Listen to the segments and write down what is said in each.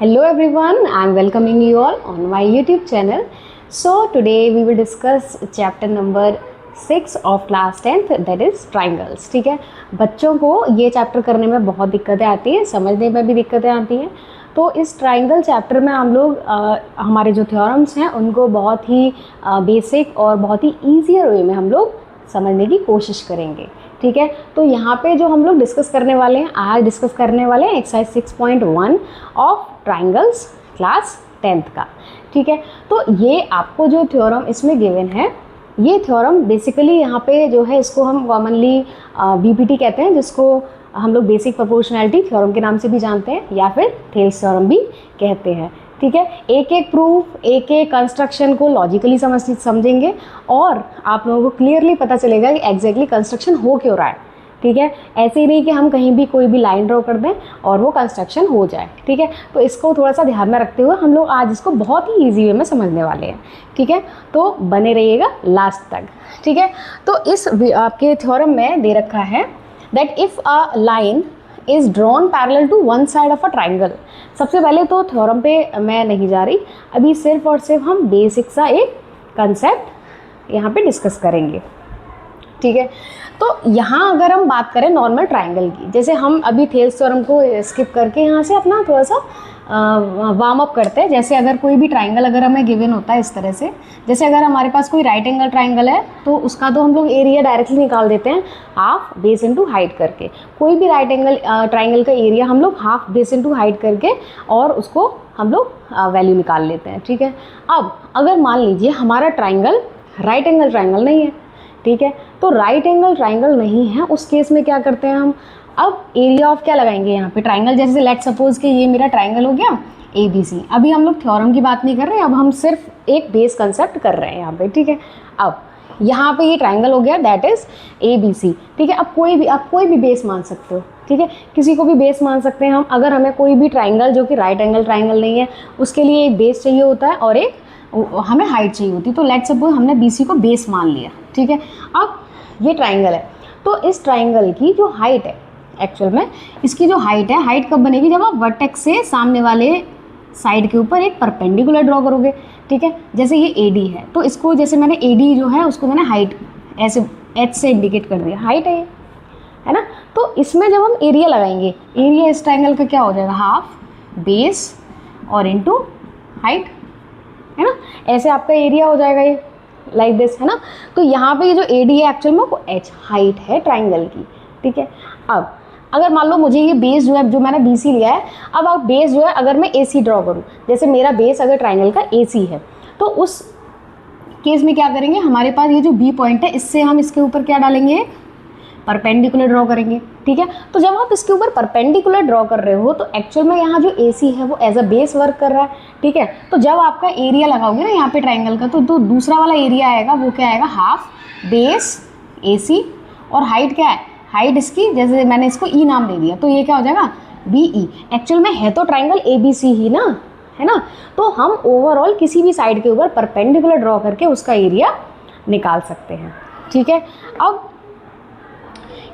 Hello everyone, I am welcoming you all on my YouTube channel. So today we will discuss chapter number 6 of class 10th, that is triangles. ठीक है, बच्चों को ये chapter करने में बहुत दिक्कतें आती हैं, समझने में भी दिक्कतें आती हैं. तो इस ट्राइंगल चैप्टर में हम लोग हमारे जो थ्योरम्स हैं उनको बहुत ही बेसिक और बहुत ही ईजियर वे में हम लोग समझने की कोशिश करेंगे. ठीक है, तो यहाँ पे जो हम लोग डिस्कस करने वाले हैं, आज डिस्कस करने वाले हैं exercise 6.1 of triangles class 10th का. ठीक है, तो ये आपको जो थ्योरम इसमें गिवन है, ये थ्योरम बेसिकली यहाँ पे जो है इसको हम कॉमनली बीपीटी कहते हैं, जिसको हम लोग बेसिक प्रोपोर्शनैलिटी थ्योरम के नाम से भी जानते हैं या फिर थेल्स थ्योरम भी कहते हैं. ठीक है, एक एक प्रूफ, एक एक कंस्ट्रक्शन को लॉजिकली समझेंगे और आप लोगों को क्लियरली पता चलेगा कि एग्जैक्टली कंस्ट्रक्शन हो क्यों रहा है. ठीक है, ऐसे ही नहीं कि हम कहीं भी कोई भी लाइन ड्रॉ कर दें और वो कंस्ट्रक्शन हो जाए. ठीक है, तो इसको थोड़ा सा ध्यान में रखते हुए हम लोग आज इसको बहुत ही ईजी वे में समझने वाले हैं. ठीक है, तो बने रहिएगा लास्ट तक. ठीक है, तो इस आपके थ्योरम में दे रखा है that if a line is drawn parallel to one side of a triangle. सबसे पहले तो थ्योरम पे मैं नहीं जा रही, अभी सिर्फ और सिर्फ हम बेसिक सा एक कंसेप्ट यहाँ पे डिस्कस करेंगे. ठीक है, तो यहाँ अगर हम बात करें नॉर्मल ट्राइंगल की, जैसे हम अभी थेल्स थ्योरम को स्किप करके यहाँ से अपना थोड़ा सा वार्म अप करते हैं. जैसे अगर कोई भी ट्राइंगल अगर हमें गिवन होता है इस तरह से, जैसे अगर हमारे पास कोई राइट एंगल ट्राइंगल है तो उसका तो हम लोग एरिया डायरेक्टली निकाल देते हैं हाफ बेस इनटू हाइट करके. कोई भी राइट एंगल ट्राइंगल का एरिया हम लोग हाफ बेस इनटू हाइट करके और उसको हम लोग वैल्यू निकाल लेते हैं. ठीक है, अब अगर मान लीजिए हमारा ट्राइंगल राइट एंगल ट्राइंगल नहीं है. ठीक है, तो राइट एंगल ट्राइंगल नहीं है, उस केस में क्या करते हैं हम, अब एरिया ऑफ क्या लगाएंगे यहाँ पे ट्राइंगल. जैसे लेट सपोज कि ये मेरा ट्राइंगल हो गया ABC. अभी हम लोग थ्योरम की बात नहीं कर रहे हैं, अब हम सिर्फ एक बेस कंसेप्ट कर रहे हैं यहाँ पे. ठीक है, अब यहाँ पे ये ट्राइंगल हो गया दैट इज़ ABC. ठीक है, अब आप कोई भी बेस मान सकते हो. ठीक है, किसी को भी बेस मान सकते हैं हम. अगर हमें कोई भी ट्राइंगल जो कि राइट एंगल ट्राइंगल नहीं है उसके लिए एक बेस चाहिए होता है और एक हमें हाइट चाहिए होती है. तो लेट सपोज हमने BC को बेस मान लिया. ठीक है, अब ये ट्राइंगल है, तो इस ट्राइंगल की जो हाइट है, एक्चुअल में इसकी जो हाइट है, हाइट कब बनेगी जब आप वर्टेक्स से सामने वाले साइड के ऊपर एक परपेंडिकुलर ड्रॉ करोगे. ठीक है, जैसे ये AD है तो इसको जैसे मैंने AD जो है उसको मैंने हाइट ऐसे H से इंडिकेट कर दिया, हाइट है ना. तो इसमें जब हम एरिया लगाएंगे, एरिया इस ट्राइंगल का क्या हो जाएगा, हाफ बेस और इनटू हाइट, है ना. ऐसे आपका एरिया हो जाएगा ये लाइक दिस, है ना. तो यहाँ पे ये जो AD है एक्चुअल में वो H हाइट है ट्राइंगल की. ठीक है, अब अगर मान लो मुझे ये बेस जो है, जो मैंने BC लिया है, अब आप बेस जो है अगर मैं AC ड्रॉ करूँ, जैसे मेरा बेस अगर ट्राइंगल का AC है तो उस केस में क्या करेंगे, हमारे पास ये जो B पॉइंट है इससे हम इसके ऊपर क्या डालेंगे, परपेंडिकुलर ड्रॉ करेंगे. ठीक है, तो जब आप इसके ऊपर परपेंडिकुलर ड्रॉ कर रहे हो तो एक्चुअल में यहाँ जो AC है वो एज अ बेस वर्क कर रहा है. ठीक है, तो जब आपका एरिया लगाओगे ना यहाँ पे ट्राइंगल का, तो दूसरा वाला एरिया आएगा वो क्या आएगा, हाफ बेस AC और हाइट क्या है, हाइट इसकी जैसे मैंने इसको E नाम दे दिया तो ये क्या हो जाएगा BE. एक्चुअल में है तो ट्राइंगल ABC ही ना, है ना. तो हम ओवरऑल किसी भी साइड के ऊपर परपेंडिकुलर ड्रॉ करके उसका एरिया निकाल सकते हैं. ठीक है, अब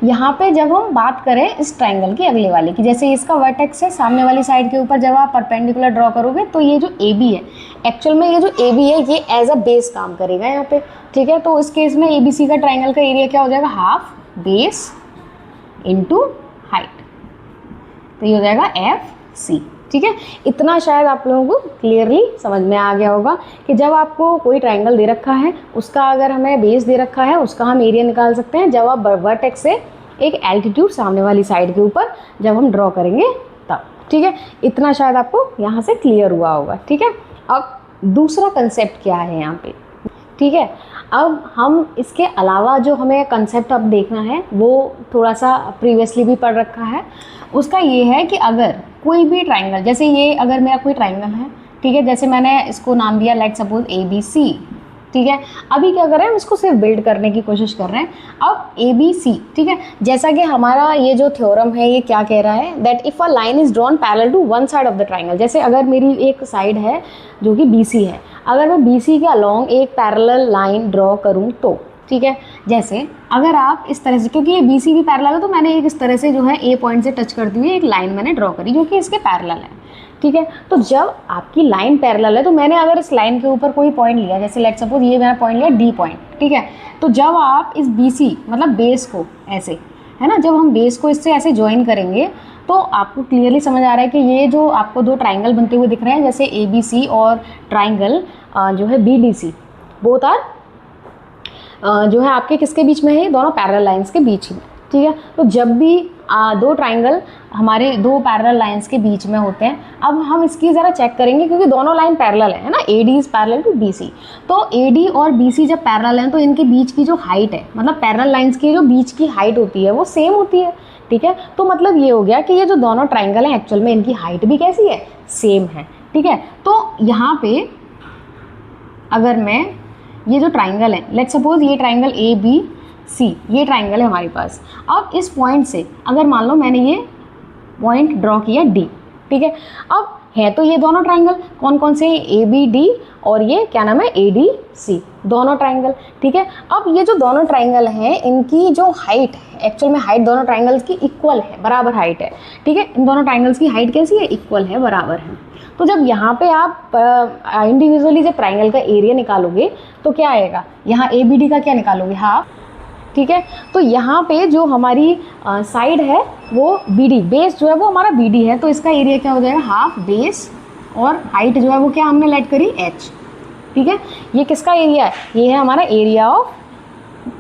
यहाँ पे जब हम बात करें इस ट्राइंगल की अगले वाले की, जैसे इसका वर्टेक्स है सामने वाली साइड के ऊपर, जब आप परपेंडिकुलर ड्रॉ करोगे तो ये जो AB है, एक्चुअल में ये जो AB है ये एज अ बेस काम करेगा यहाँ पे. ठीक है, तो इस केस में ABC का ट्राइंगल का एरिया क्या हो जाएगा, हाफ बेस इनटू हाइट, तो ये हो जाएगा FC. ठीक है, इतना शायद आप लोगों को क्लियरली समझ में आ गया होगा कि जब आपको कोई ट्राइंगल दे रखा है उसका अगर हमें बेस दे रखा है उसका हम एरिया निकाल सकते हैं जब आप वर्टेक्स से एक एल्टीट्यूड सामने वाली साइड के ऊपर जब हम ड्रॉ करेंगे तब. ठीक है, इतना शायद आपको यहाँ से क्लियर हुआ होगा. ठीक है, अब दूसरा कंसेप्ट क्या है यहाँ पे. ठीक है, अब हम इसके अलावा जो हमें कंसेप्ट अब देखना है वो थोड़ा सा प्रीवियसली भी पढ़ रखा है. उसका ये है कि अगर कोई भी ट्राइंगल, जैसे ये अगर मेरा कोई ट्राइंगल है, ठीक है, जैसे मैंने इसको नाम दिया लेट सपोज ABC. ठीक है, अभी क्या कर रहे हैं, हम इसको सिर्फ बिल्ड करने की कोशिश कर रहे हैं. अब ABC, ठीक है, जैसा कि हमारा ये जो थ्योरम है ये क्या कह रहा है that if a line is drawn parallel to one side of the triangle. जैसे अगर मेरी एक साइड है जो कि BC है, अगर मैं BC के अलॉन्ग एक पैरेलल लाइन ड्रॉ करूँ तो, ठीक है, जैसे अगर आप इस तरह से, क्योंकि ये BC भी पैरेलल है तो मैंने एक इस तरह से जो है A पॉइंट से टच करती हुई एक लाइन मैंने ड्रॉ करी जो कि इसके पैरेलल है. ठीक है। तो जब आपकी लाइन पैरेलल है, तो मैंने अगर इस लाइन के ऊपर कोई पॉइंट लिया, जैसे लेट्स सपोज ये मैंने पॉइंट लिया डी पॉइंट, ठीक है। तो जब आप इस BC मतलब बेस को ऐसे, है ना, जब हम बेस को इससे ऐसे ज्वाइन करेंगे तो आपको क्लियरली समझ आ रहा है कि ये जो आपको दो ट्राइंगल बनते हुए दिख रहे हैं, जैसे ABC और ट्राइंगल जो है BDC, बोथ आर जो है आपके किसके बीच में है, दोनों पैरेलल लाइंस के बीच में, ठीक है। तो जब भी दो ट्राइंगल हमारे दो पैरेलल लाइंस के बीच में होते हैं, अब हम इसकी ज़रा चेक करेंगे क्योंकि दोनों लाइन पैरेलल है ना, AD is parallel to BC। तो AD और BC जब पैरेलल हैं तो इनके बीच की जो हाइट है, मतलब पैरेलल लाइंस की जो बीच की हाइट होती है वो सेम होती है, ठीक है। तो मतलब ये हो गया कि ये जो दोनों ट्राइंगल हैं एक्चुअल में इनकी हाइट भी कैसी है, सेम है, ठीक है। तो यहाँ पे अगर मैं ये जो ट्राइंगल है, लेट्स सपोज ये ट्राइंगल ABC, ये ट्राइंगल है हमारे पास। अब इस पॉइंट से अगर मान लो मैंने ये पॉइंट ड्रॉ किया D, ठीक है। अब है तो ये दोनों ट्राइंगल कौन कौन से, ABD और ये क्या नाम है, ADC, दोनों ट्राइंगल, ठीक है। अब ये जो दोनों ट्राइंगल हैं इनकी जो हाइट है, एक्चुअल में हाइट दोनों ट्राइंगल्स की इक्वल है, बराबर हाइट है, ठीक है। इन दोनों ट्राइंगल्स की हाइट कैसी है, इक्वल है, बराबर है। तो जब यहाँ पे आप इंडिविजुअली जब ट्राइंगल का एरिया निकालोगे तो क्या आएगा, यहाँ ABD का क्या निकालोगे, हाफ, ठीक है। तो यहाँ पे जो हमारी साइड है वो BD, बेस जो है वो हमारा BD है, तो इसका एरिया क्या हो जाएगा, हाफ बेस, और हाइट जो है वो क्या हमने लेट करी, H, ठीक है। ये किसका एरिया है, ये है हमारा एरिया ऑफ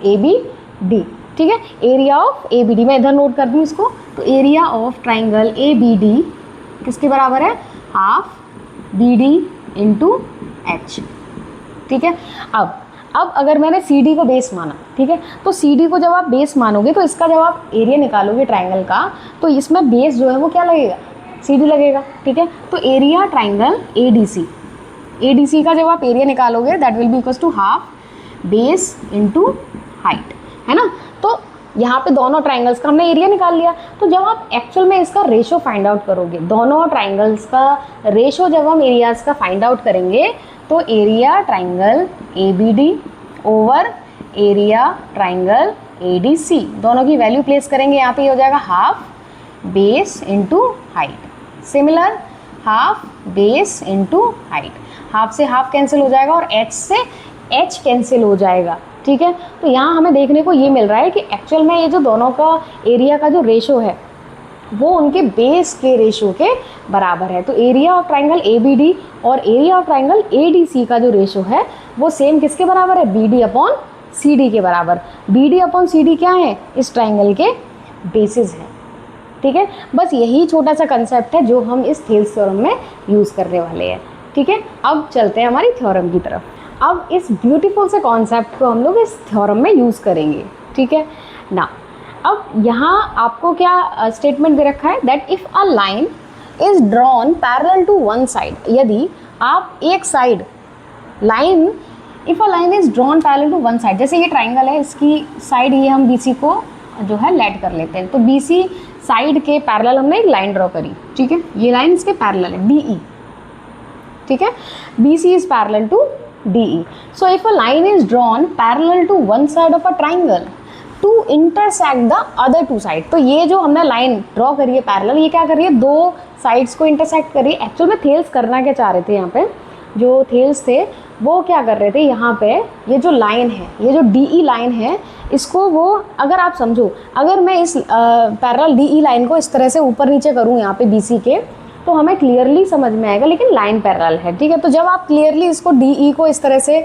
ABD, ठीक है। एरिया ऑफ ABD मैं इधर नोट कर दूँ इसको, तो एरिया ऑफ ट्राइंगल ABD किसके बराबर है, हाफ BD इंटू H, ठीक है। अब अगर मैंने CD को बेस माना, ठीक है, तो CD को जब आप बेस मानोगे तो इसका जब आप एरिया निकालोगे ट्राइंगल का, तो इसमें बेस जो है वो क्या लगेगा, CD लगेगा, ठीक है। तो एरिया ट्राइंगल ADC का जब आप एरिया निकालोगे that will be equals to half base into height, है ना। तो यहाँ पे दोनों ट्राइंगल्स का हमने एरिया निकाल लिया। तो जब आप एक्चुअल में इसका रेशो फाइंड आउट करोगे, दोनों ट्राइंगल्स का रेशो जब हम एरियाज का फाइंड आउट करेंगे, तो area triangle ABD over area triangle ADC, दोनों की वैल्यू प्लेस करेंगे, यहाँ पे ये हो जाएगा half base into height. Similar half base into height, half से हाफ कैंसिल हो जाएगा और H से H कैंसिल हो जाएगा, ठीक है। तो यहाँ हमें देखने को ये मिल रहा है कि एक्चुअल में ये जो दोनों का एरिया का जो रेशो है वो उनके बेस के रेशो के बराबर है। तो एरिया ऑफ ट्राइंगल ABD और एरिया ऑफ ट्राइंगल ADC का जो रेशो है वो सेम किसके बराबर है, BD अपॉन CD के बराबर। BD अपॉन CD क्या है, इस ट्राइंगल के बेसिस है, ठीक है। बस यही छोटा सा कंसेप्ट है जो हम इस थेल्स थ्योरम में यूज़ करने वाले हैं, ठीक है। अब चलते हैं हमारी थ्योरम की तरफ। अब इस ब्यूटीफुल से कॉन्सेप्ट को हम लोग इस थ्योरम में यूज़ करेंगे, ठीक है ना। अब यहाँ आपको क्या स्टेटमेंट दे रखा है, that if a line is drawn parallel to one side, यदि आप एक side line, if a line is drawn parallel to one side, जैसे ये ट्राइंगल है, इसकी साइड ये हम BC को जो है लेट कर लेते हैं, तो BC साइड के पैरेलल हमने एक लाइन ड्रॉ करी, ठीक है। ये लाइन इसके पैरेलल है DE, ठीक है। BC is parallel to DE. So if a line is drawn parallel to one side of a triangle to intersect the other two side, तो ये जो हमने लाइन ड्रॉ करी है पैरेलल, ये क्या कर रही है, दो साइड्स को इंटरसेक्ट कर रही है। एक्चुअल में थेल्स करना क्या चाह रहे थे, यहाँ पे जो थेल्स थे वो क्या कर रहे थे, यहाँ पे ये जो लाइन है, ये जो DE लाइन है, इसको वो अगर आप समझो, अगर मैं इस पैरेलल DE लाइन को इस तरह से ऊपर नीचे करूँ यहाँ पे BC के, तो हमें क्लियरली समझ में आएगा, लेकिन लाइन पैरेलल है, ठीक है। तो जब आप क्लियरली इसको DE को इस तरह से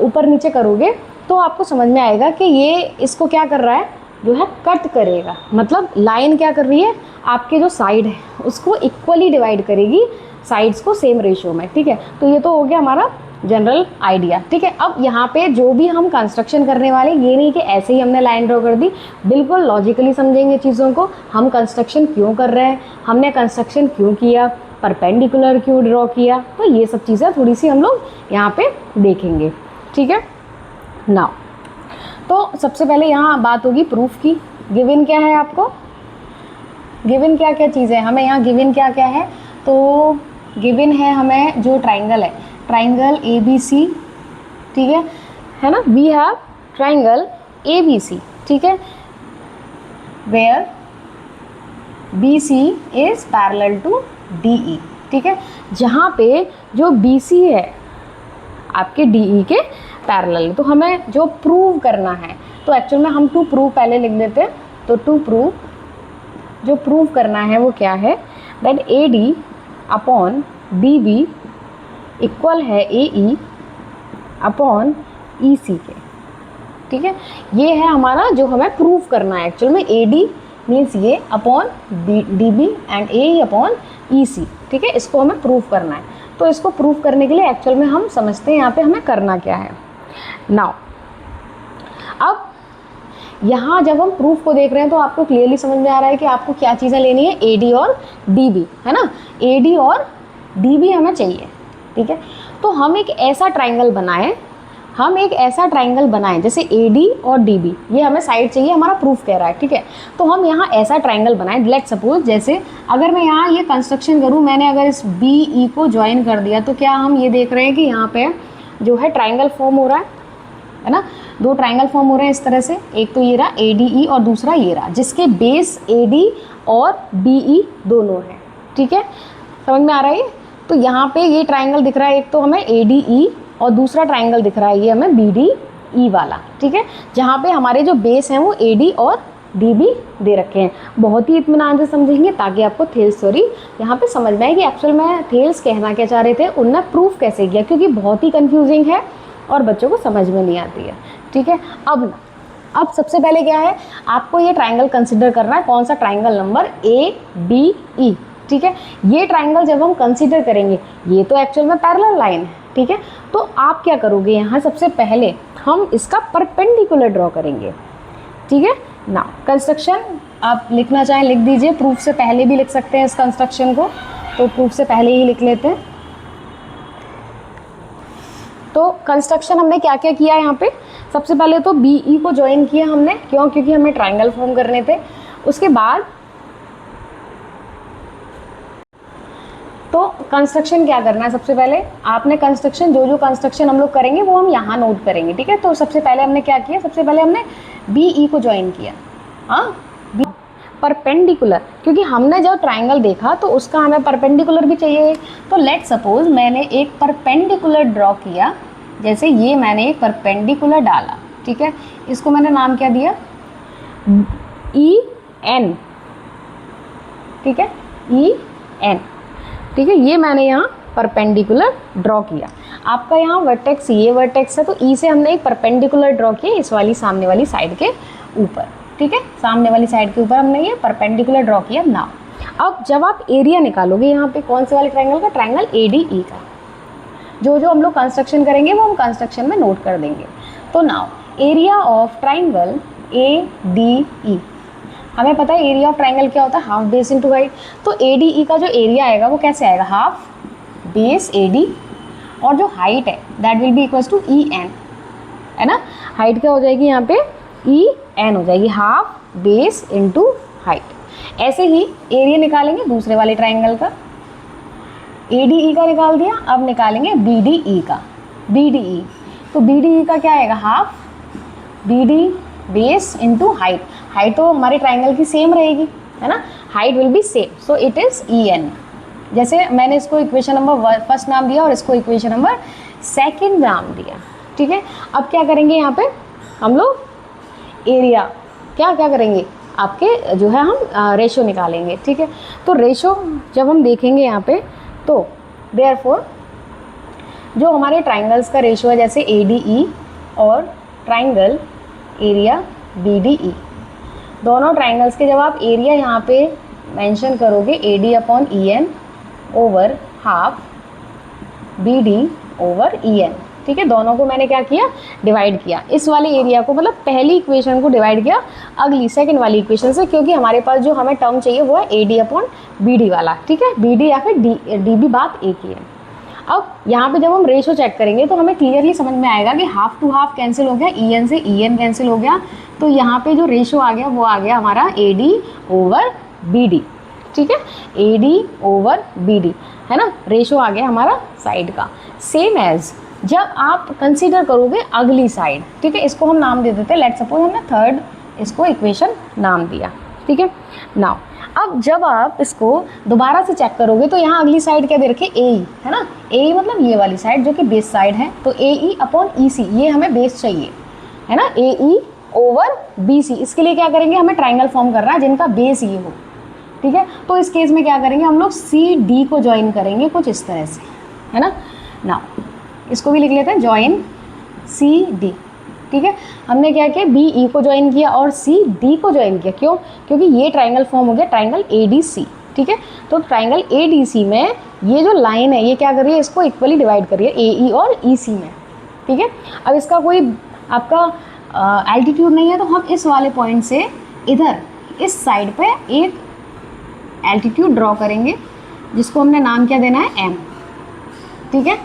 ऊपर नीचे करोगे तो आपको समझ में आएगा कि ये इसको क्या कर रहा है, जो है कट करेगा। मतलब लाइन क्या कर रही है, आपके जो साइड है उसको इक्वली डिवाइड करेगी, साइड्स को सेम रेशियो में, ठीक है। तो ये तो हो गया हमारा जनरल आइडिया, ठीक है। अब यहाँ पे जो भी हम कंस्ट्रक्शन करने वाले, ये नहीं कि ऐसे ही हमने लाइन ड्रॉ कर दी, बिल्कुल लॉजिकली समझेंगे चीज़ों को। हम कंस्ट्रक्शन क्यों कर रहे हैं, हमने कंस्ट्रक्शन क्यों किया, परपेंडिकुलर क्यों ड्रॉ किया, तो ये सब चीज़ें थोड़ी सी हम लोग यहाँ पे देखेंगे, ठीक है। नाउ तो सबसे पहले यहाँ बात होगी प्रूफ की। गिवन क्या है आपको, गिवन क्या क्या चीज़ें हमें यहाँ गिवन क्या क्या है, तो गिवन है हमें जो ट्राइंगल है, ट्राइंगल ABC, ठीक है ना। वी हैव ट्राइंगल ABC, ठीक है, where BC is parallel to DE, ठीक है, जहाँ पे जो BC है आपके DE के पैरेलल। तो हमें जो प्रूव करना है, तो एक्चुअल में हम टू प्रूव पहले लिख देते हैं। तो टू प्रूव, जो प्रूव करना है वो क्या है, that AD upon BB equal है AE अपॉन EC के। ठीक है, ये है हमारा जो हमें प्रूव करना है। एक्चुअल में AD मीन्स ये upon DB and AE upon EC। ठीक है, इसको हमें प्रूव करना है। तो इसको प्रूव करने के लिए एक्चुअल में हम समझते हैं यहाँ पे हमें करना क्या है। नाउ अब यहाँ जब हम प्रूफ को देख रहे हैं तो आपको क्लियरली समझ में आ रहा है कि आपको क्या चीज़ें लेनी है, AD और DB, है ना। AD और DB हमें चाहिए। ठीक है, तो हम एक ऐसा ट्राइंगल बनाएं, जैसे AD और DB, ये हमें साइड चाहिए, हमारा प्रूफ कह रहा है। ठीक है, तो हम यहाँ ऐसा ट्राइंगल बनाएं। लेट सपोज जैसे अगर मैं यहाँ ये कंस्ट्रक्शन करूँ, मैंने अगर इस BE को ज्वाइन कर दिया, तो क्या हम ये देख रहे हैं कि यहाँ पे जो है ट्राइंगल फॉर्म हो रहा है ना। दो ट्राइंगल फॉर्म हो रहे हैं इस तरह से, एक तो ये रहा ADE और दूसरा ये रहा, जिसके बेस AD और BE दोनों हैं। ठीक है, समझ में आ रहा है। तो यहाँ पे ये ट्राइंगल दिख रहा है, एक तो हमें ADE और दूसरा ट्राइंगल दिख रहा है ये हमें BDE वाला। ठीक है, जहाँ पे हमारे जो बेस हैं वो AD और DB दे रखे हैं। बहुत ही इत्मीनान से समझेंगे ताकि आपको थेल्स थ्योरी यहाँ पे समझ में आए कि एक्चुअल में थेल्स कहना क्या चाह रहे थे, उनने प्रूफ कैसे किया, क्योंकि बहुत ही कंफ्यूजिंग है और बच्चों को समझ में नहीं आती है। ठीक है, अब सबसे पहले क्या है, आपको ये ट्राइंगल कंसिडर करना है। कौन सा ट्राइंगल, नंबर ABE। ठीक है, ये ट्राइंगल जब हम कंसिडर करेंगे, ये तो एक्चुअल में पैरेलल लाइन है। ठीक है, तो आप क्या करोगे, यहाँ सबसे पहले हम इसका परपेंडिकुलर ड्रॉ करेंगे। ठीक है, ना कंस्ट्रक्शन आप लिखना चाहें लिख दीजिए, प्रूफ से पहले भी लिख सकते हैं इस कंस्ट्रक्शन को, तो प्रूफ से पहले ही लिख लेते हैं। तो कंस्ट्रक्शन हमने क्या क्या किया यहाँ पे, सबसे पहले तो BE को ज्वाइन किया हमने, क्यों, क्योंकि हमें ट्राइंगल फॉर्म करने थे। उसके बाद तो कंस्ट्रक्शन क्या करना है, सबसे पहले आपने कंस्ट्रक्शन, जो कंस्ट्रक्शन हम लोग करेंगे वो हम यहाँ नोट करेंगे। ठीक है, तो सबसे पहले हमने क्या किया, सबसे पहले हमने BE को ज्वाइन किया। हाँ, परपेंडिकुलर, क्योंकि हमने जब ट्राइंगल देखा तो उसका हमें परपेंडिकुलर भी चाहिए। तो लेट सपोज मैंने एक परपेंडिकुलर ड्रॉ किया, जैसे ये मैंने एक परपेंडिकुलर डाला। ठीक है, इसको मैंने नाम क्या दिया, EN। ठीक है, EN। ठीक है, ये मैंने यहाँ परपेंडिकुलर ड्रॉ किया। आपका यहाँ वर्टेक्स, ये वर्टेक्स है, तो E से हमने एक परपेंडिकुलर ड्रॉ किया इस वाली सामने वाली साइड के ऊपर। ठीक है, सामने वाली साइड के ऊपर हमने ये परपेंडिकुलर ड्रॉ किया। नाउ अब जब आप एरिया निकालोगे यहाँ पे कौन से वाले ट्राइंगल का, ट्राइंगल ADE का, जो हम लोग कंस्ट्रक्शन करेंगे वो हम कंस्ट्रक्शन में नोट कर देंगे। तो now area of triangle ADE, हमें पता है एरिया ऑफ ट्राइंगल क्या होता है, हाफ बेस इंटू हाइट। तो ADE का जो एरिया आएगा वो कैसे आएगा, हाफ बेस AD, और जो हाइट है that will be equals to EN, है ना। हाइट क्या हो जाएगी यहाँ पे, EN हो जाएगी, हाफ बेस इंटू हाइट। ऐसे ही एरिया निकालेंगे दूसरे वाले ट्राइंगल का, ADE का निकाल दिया, अब निकालेंगे BDE का। BDE, तो BDE का क्या आएगा, half BD base into height. Height तो हमारे ट्राइंगल की सेम रहेगी, है ना, height will be same, so it is EN। जैसे मैंने इसको इक्वेशन नंबर 1 नाम दिया और इसको इक्वेशन नंबर 2 नाम दिया। ठीक है, अब क्या करेंगे यहाँ पे हम लोग एरिया, क्या करेंगे, आपके जो है हम रेशो निकालेंगे। ठीक है, तो रेशो जब हम देखेंगे यहाँ पे, तो देयरफॉर जो हमारे ट्राइंगल्स का रेशो है, जैसे ADE और ट्राइंगल एरिया BDE, दोनों ट्राइंगल्स के जब आप एरिया यहाँ पे मेंशन करोगे, AD upon EN over half BD over EN। ठीक है, दोनों को मैंने क्या किया, डिवाइड किया। इस वाले एरिया को, मतलब पहली इक्वेशन को डिवाइड किया अगली सेकंड वाली इक्वेशन से, क्योंकि हमारे पास जो हमें टर्म चाहिए वो है AD अपॉन BD वाला। ठीक है, BD या फिर DB, बात एक ही है। अब यहाँ पे जब हम रेशो चेक करेंगे तो हमें क्लियरली समझ में आएगा कि हाफ टू हाफ कैंसिल हो गया, EN से EN कैंसिल हो गया, तो यहाँ पे जो रेशो आ गया वो आ गया हमारा AD ओवर BD। ठीक है, AD ओवर BD, है ना, रेशो आ गया हमारा साइड का। सेम एज जब आप कंसीडर करोगे अगली साइड, ठीक है, इसको हम नाम दे देते हैं, लेट सपोज हमने 3rd इसको इक्वेशन नाम दिया। ठीक है, नाउ अब जब आप इसको दोबारा से चेक करोगे तो यहाँ अगली साइड क्या दे रखी है, ए है ना, ए मतलब ये वाली साइड जो कि बेस साइड है, तो ए ई अपॉन ई सी, ये हमें बेस चाहिए है ना, ए ई ओवर बी सी। इसके लिए क्या करेंगे, हमें ट्राइंगल फॉर्म करना है जिनका बेस ये हो, ठीक है। तो इस केस में क्या करेंगे, हम लोग सी डी को ज्वाइन करेंगे कुछ इस तरह से, है ना। ना इसको भी लिख लेते हैं, ज्वाइन सी डी, ठीक है। हमने क्या किया, बी ई को ज्वाइन किया और सी डी को ज्वाइन किया, क्यों, क्योंकि ये ट्राइंगल फॉर्म हो गया ट्राइंगल ए डी सी, ठीक है। तो ट्राइंगल ए डी सी में ये जो लाइन है ये क्या कर रही है, इसको इक्वली डिवाइड कर रही है ए ई और ई सी में, ठीक है। अब इसका कोई आपका एल्टीट्यूड नहीं है, तो हम इस वाले पॉइंट से इधर इस साइड पे एक एल्टीट्यूड ड्रॉ करेंगे जिसको हमने नाम क्या देना है, एम, ठीक है।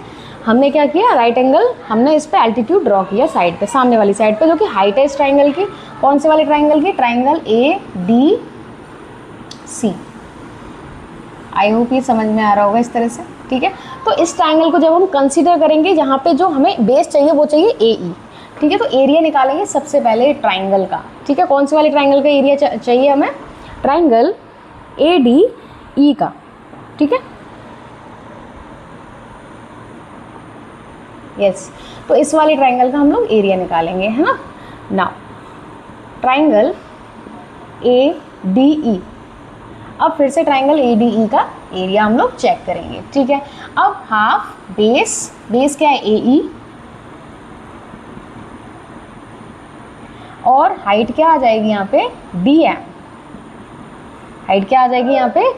हमने क्या किया, राइट एंगल हमने इस पे एल्टीट्यूड ड्रॉ किया साइड पे, सामने वाली साइड पे, जो कि हाइट है इस ट्राइंगल की, कौन से वाले ट्राइंगल की, triangle A D C. I hope ये समझ में आ रहा होगा इस तरह से, ठीक है। तो इस ट्राइंगल को जब हम कंसीडर करेंगे, जहाँ पे जो हमें बेस चाहिए वो चाहिए ए ई, ठीक है। तो एरिया निकालेंगे सबसे पहले ट्राइंगल का, ठीक है। कौन से वाले ट्राइंगल का एरिया चाहिए हमें, ट्राइंगल ए डी ई का, ठीक है। यस, तो इस वाले ट्राइंगल का हम लोग एरिया निकालेंगे, है ना। नाउ ट्राइंगल ए डी ई, अब फिर से ट्राइंगल ए डी ई का एरिया हम लोग चेक करेंगे, ठीक है। अब हाफ बेस, बेस क्या है ए ई, और हाइट क्या आ जाएगी यहाँ पे, डी एम, हाइट क्या आ जाएगी यहाँ पे,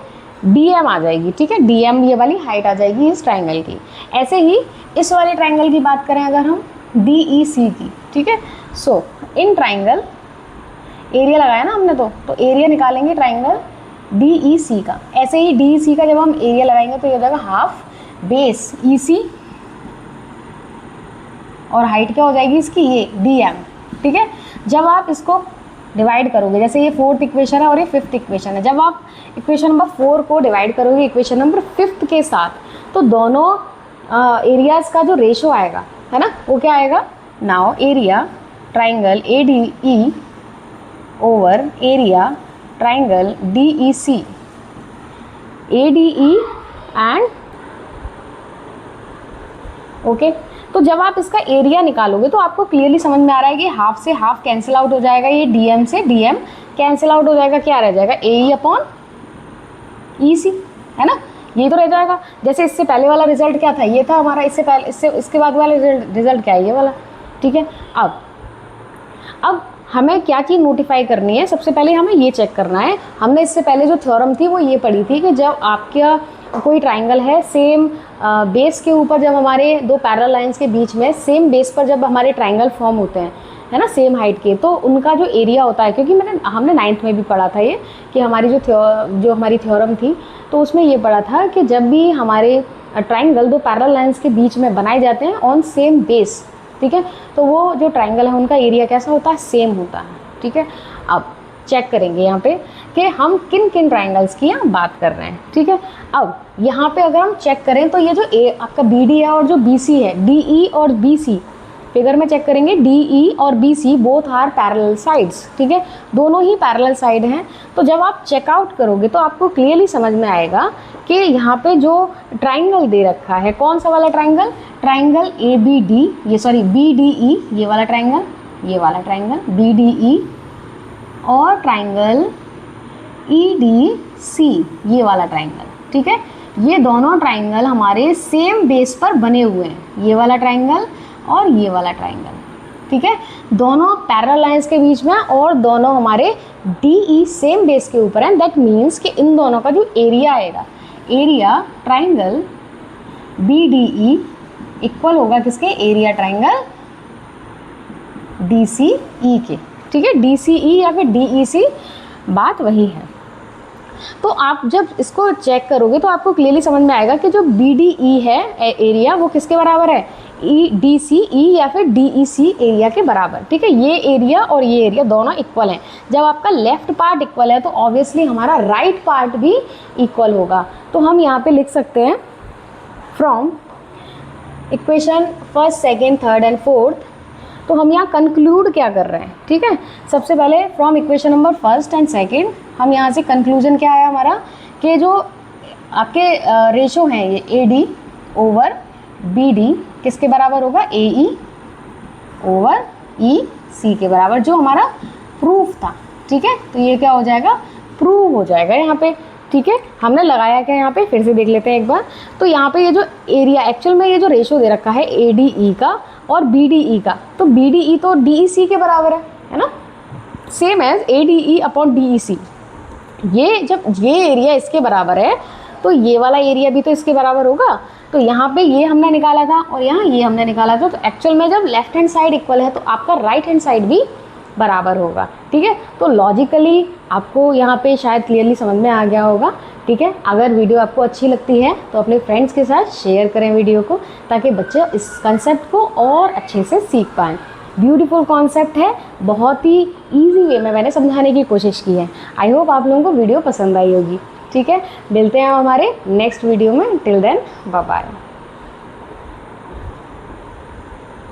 डी एम आ जाएगी, ठीक है। डी एम ये वाली हाइट आ जाएगी इस ट्राइंगल की। ऐसे ही इस वाले ट्राइंगल की बात करें अगर हम, डी ई सी की, ठीक है। सो इन ट्राइंगल एरिया लगाया ना हमने, तो एरिया निकालेंगे ट्राइंगल डी ई सी का। ऐसे ही डी ई सी का जब हम एरिया लगाएंगे तो ये हो जाएगा हाफ बेस ई सी, और हाइट क्या हो जाएगी इसकी, ये डी एम, ठीक है। जब आप इसको डिवाइड करोगे, जैसे ये 4th इक्वेशन है और ये 5th इक्वेशन है, जब आप इक्वेशन नंबर 4 को डिवाइड करोगे इक्वेशन नंबर 5th के साथ, तो दोनों एरियाज़ का जो रेशो आएगा, है ना, वो क्या आएगा, now area triangle A D E over area triangle D E C, A D E and okay. तो जब आप इसका एरिया निकालोगे तो आपको क्लियरली समझ में आ रहा है कि हाफ से हाफ कैंसिल आउट हो जाएगा, ये डीएम से डीएम कैंसिल आउट हो जाएगा, क्या रह जाएगा, ए ई अपॉन ई सी, है ना, ये तो रह जाएगा। जैसे इससे पहले वाला रिजल्ट क्या था, ये था हमारा, इससे पहले इसके बाद वाला रिजल्ट क्या है, ये वाला, ठीक है। अब हमें क्या चीज़ नोटिफाई करनी है, सबसे पहले हमें ये चेक करना है, हमने इससे पहले जो थ्योरम थी वो ये पढ़ी थी कि जब आपका कोई ट्राइंगल है, सेम बेस के ऊपर जब हमारे दो पैरेलल लाइंस के बीच में सेम बेस पर जब हमारे ट्राइंगल फॉर्म होते हैं, है ना, सेम हाइट के, तो उनका जो एरिया होता है, क्योंकि हमने 9th में भी पढ़ा था ये, कि हमारी जो हमारी थ्योरम थी तो उसमें ये पढ़ा था कि जब भी हमारे ट्राइंगल दो पैरेलल लाइंस के बीच में बनाए जाते हैं ऑन सेम बेस, ठीक है, तो वो जो ट्राइंगल है उनका एरिया कैसा होता है, सेम होता है, ठीक है। अब चेक करेंगे यहाँ पे कि हम किन किन ट्राइंगल्स की यहाँ बात कर रहे हैं, ठीक है। अब यहाँ पे अगर हम चेक करें तो ये जो आपका बी डी है और जो बी सी है, डी ई और बी सी, फिगर में चेक करेंगे डी ई और B C both are parallel sides, ठीक है, दोनों ही पैरेलल साइड हैं। तो जब आप चेकआउट करोगे तो आपको क्लियरली समझ में आएगा कि यहाँ पे जो ट्राइंगल दे रखा है, कौन सा वाला triangle, triangle A B D, ये सॉरी बी डी ई, ये वाला ट्राइंगल, ये वाला ट्राइंगल बी डी ई, और ट्राइंगल ई डी सी, ये वाला ट्राइंगल, ठीक है। ये दोनों ट्राइंगल हमारे सेम बेस पर बने हुए हैं, ये वाला ट्राइंगल और ये वाला ट्राइंगल, ठीक है, दोनों पैरेलल लाइंस के बीच में और दोनों हमारे डी ई सेम बेस के ऊपर हैं। दैट मीन्स कि इन दोनों का जो एरिया आएगा, area triangle B D E equal होगा किसके, area triangle D C E के, ठीक है, डी सी ई या फिर डी ई सी, बात वही है। तो आप जब इसको चेक करोगे तो आपको क्लियरली समझ में आएगा कि जो बी डी ई है एरिया, वो किसके बराबर है, ई डी सी ई या फिर डी ई सी एरिया के बराबर, ठीक है। ये एरिया और ये एरिया दोनों इक्वल हैं। जब आपका लेफ्ट पार्ट इक्वल है तो ऑब्वियसली हमारा राइट पार्ट भी इक्वल होगा। तो हम यहाँ पे लिख सकते हैं, from equation 1st, 2nd, 3rd and 4th तो हम यहाँ कंक्लूड क्या कर रहे हैं, ठीक है। सबसे पहले from equation number first and second हम यहाँ से कंक्लूजन क्या आया हमारा कि जो आपके रेशो हैं ये AD ओवर BD किसके बराबर होगा, AE ओवर EC के बराबर, जो हमारा प्रूफ था, ठीक है। तो ये क्या हो जाएगा, प्रूव हो जाएगा यहाँ पे, ठीक है। हमने लगाया क्या यहाँ पे, फिर से देख लेते हैं एक बार। तो यहाँ पे ये जो एरिया एक्चुअल में ये जो रेशो दे रखा है ADE का और BDE का, तो BDE तो DEC के बराबर है ना, same as ADE upon DEC। ये जब ये एरिया इसके बराबर है तो ये वाला एरिया भी तो इसके बराबर होगा। तो यहाँ पे ये हमने निकाला था और यहाँ ये हमने निकाला था। तो एक्चुअल में जब लेफ्ट हैंड साइड इक्वल है तो आपका राइट हैंड साइड भी बराबर होगा, ठीक है। तो लॉजिकली आपको यहाँ पे शायद क्लियरली समझ में आ गया होगा, ठीक है। अगर वीडियो आपको अच्छी लगती है तो अपने फ्रेंड्स के साथ शेयर करें वीडियो को, ताकि बच्चे इस कंसेप्ट को और अच्छे से सीख पाएँ। ब्यूटीफुल कॉन्सेप्ट है, बहुत ही ईजी वे में मैंने समझाने की कोशिश की है। आई होप आप लोगों को वीडियो पसंद आई होगी, ठीक है। मिलते हैं हमारे नेक्स्ट वीडियो में, टिल देन बाय बाय।